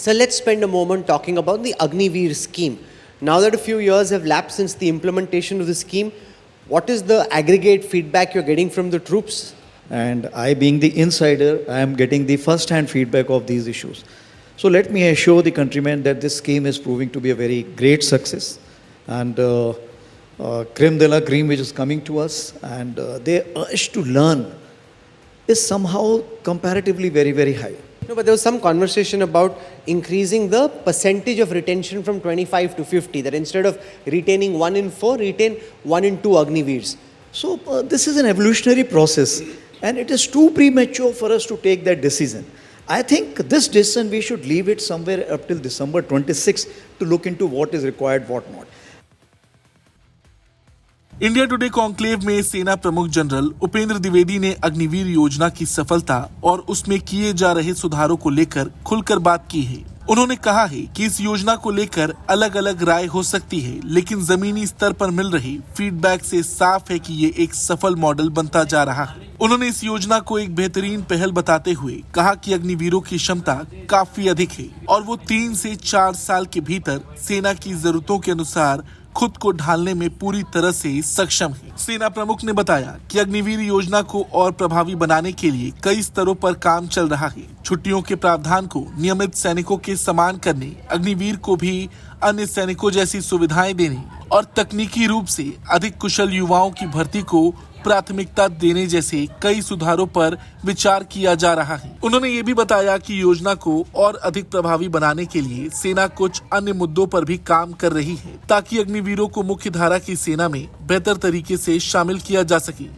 So let's spend a moment talking about the Agniveer scheme. Now that a few years have lapsed since the implementation of the scheme, what is the aggregate feedback you're getting from the troops? And I, being the insider, I am getting the first-hand feedback of these issues. So let me assure the countrymen that this scheme is proving to be a very great success. And creme de la cream which is coming to us, and their urge to learn is somehow comparatively very, very high. No, but there was some conversation about increasing the percentage of retention from 25 to 50, that instead of retaining 1 in 4, retain 1 in 2 Agniveers. So this is an evolutionary process, and it is too premature for us to take that decision. I think this decision we should leave it somewhere up till December 26 to look into what is required, what not. India today conclave में सेना प्रमुख general Upendra Dwivedi ने अग्निवीर योजना की सफलता और उसमें किए जा रहे सुधारों को लेकर खुलकर बात की है। उन्होंने कहा है कि इस योजना को लेकर अलग अलग राय हो सकती है, लेकिन जमीनी स्तर पर मिल रही फीडबैक से साफ है कि ये एक सफल मॉडल बनता जा रहा है। उन्होंने इस योजना को एक बेहतरीन पहल बताते हुए कहा कि अग्निवीरों की क्षमता काफी अधिक है और वो 3 से 4 साल के भीतर सेना की जरूरतों के अनुसार खुद को ढालने में पूरी तरह से सक्षम है। सेना प्रमुख ने बताया कि अग्निवीर योजना को और प्रभावी बनाने के लिए कई स्तरों पर काम चल रहा है। छुट्टियों के प्रावधान को नियमित सैनिकों के समान करने, अग्निवीर को भी अन्य सैनिकों जैसी सुविधाएं देने और तकनीकी रूप से अधिक कुशल युवाओं की भर्ती को प्राथमिकता देने जैसे कई सुधारों पर विचार किया जा रहा है। उन्होंने ये भी बताया कि योजना को और अधिक प्रभावी बनाने के लिए सेना कुछ अन्य मुद्दों पर भी काम कर रही है, ताकि अग्निवीरों को मुख्य धारा की सेना में बेहतर तरीके से शामिल किया जा सके।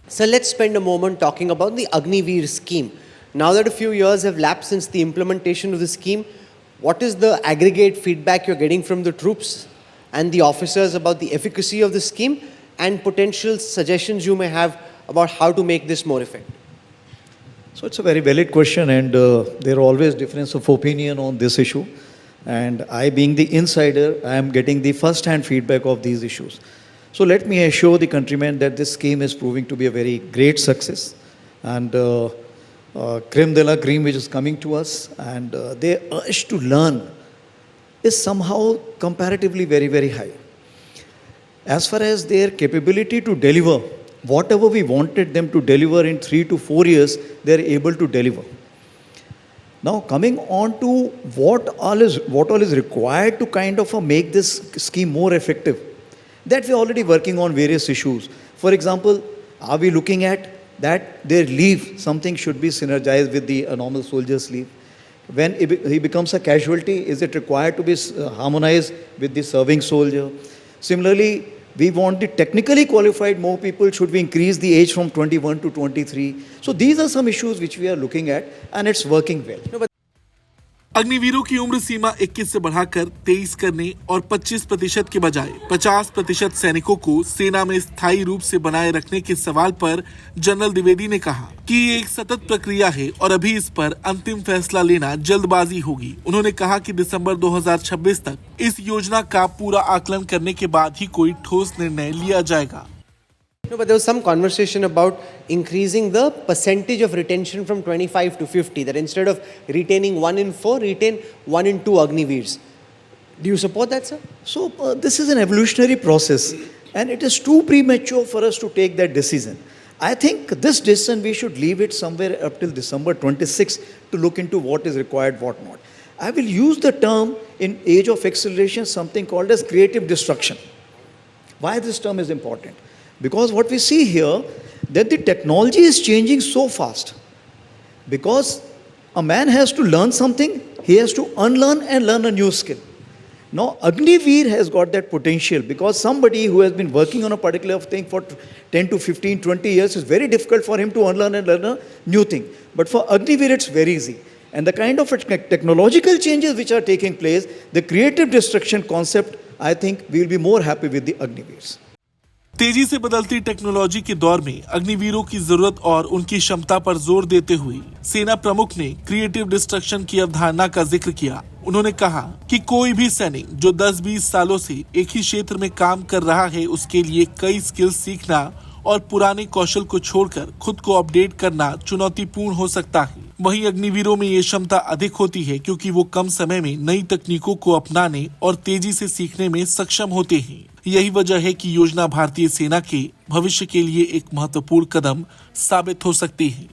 So let's spend a moment talking about the Agniveer scheme. Now that a few years have lapsed since the implementation of the scheme, what is the aggregate feedback you're getting from the troops and the officers about the efficacy of the scheme, and potential suggestions you may have about how to make this more effective? So it's a very valid question, and there are always difference of opinion on this issue. And I, being the insider, I am getting the first-hand feedback of these issues. So let me assure the countrymen that this scheme is proving to be a very great success, and creme de la cream which is coming to us, and their urge to learn is somehow comparatively very, very high. As far as their capability to deliver whatever we wanted them to deliver in 3 to 4 years, they are able to deliver. Now, coming on to what all is required to kind of make this scheme more effective, that we are already working on various issues. For example, are we looking at that their leave, something should be synergized with the normal soldier's leave? When he becomes a casualty, is it required to be harmonized with the serving soldier? Similarly, we want the technically qualified more people. Should we increase the age from 21 to 23? So these are some issues which we are looking at, and it's working well. अग्निवीरों की उम्र सीमा 21 से बढ़ाकर 23 करने और 25% के बजाय 50% सैनिकों को सेना में स्थायी रूप से बनाए रखने के सवाल पर जनरल द्विवेदी ने कहा कि ये एक सतत प्रक्रिया है और अभी इस पर अंतिम फैसला लेना जल्दबाजी होगी। उन्होंने कहा कि दिसंबर 2026 तक इस योजना का पूरा आकलन करने के बाद ही कोई ठोस निर्णय लिया जाएगा। No, but there was some conversation about increasing the percentage of retention from 25 to 50, that instead of retaining 1 in 4, retain 1 in 2 Agniveers. Do you support that, sir? So this is an evolutionary process, and it is too premature for us to take that decision. I think this decision we should leave it somewhere up till December 26 to look into what is required, what not. I will use the term in age of acceleration, something called as creative destruction. Why this term is important? Because what we see here, that the technology is changing so fast. Because a man has to learn something, he has to unlearn and learn a new skill. Now, Agniveer has got that potential, because somebody who has been working on a particular thing for 10 to 15, 20 years, is very difficult for him to unlearn and learn a new thing. But for Agniveer, it's very easy. And the kind of technological changes which are taking place, the creative destruction concept, I think we will be more happy with the Agniveers. तेजी से बदलती technology के दौर में अग्निवीरों की जरूरत और उनकी क्षमता पर जोर देते हुए सेना प्रमुख ने क्रिएटिव डिस्ट्रक्शन की अवधारणा का जिक्र किया। उन्होंने कहा कि कोई भी सैनिक जो 10-20 सालों से एक ही क्षेत्र में काम कर रहा है, उसके लिए कई स्किल्स सीखना और पुराने कौशल को छोड़कर खुद को अपडेट करना चुनौतीपूर्ण हो सकता है। वहीं अग्निवीरों में ये क्षमता अधिक होती है क्योंकि वो कम समय में नई तकनीकों को अपनाने और तेजी से सीखने में सक्षम होते हैं। यही वजह है कि योजना भारतीय सेना के भविष्य के लिए एक महत्वपूर्ण कदम साबित हो सकती है।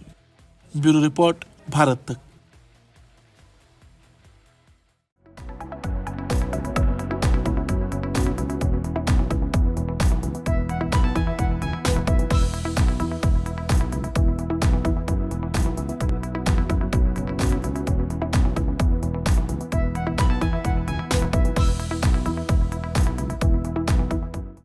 ब्यूरो रिपोर्ट, भारत तक।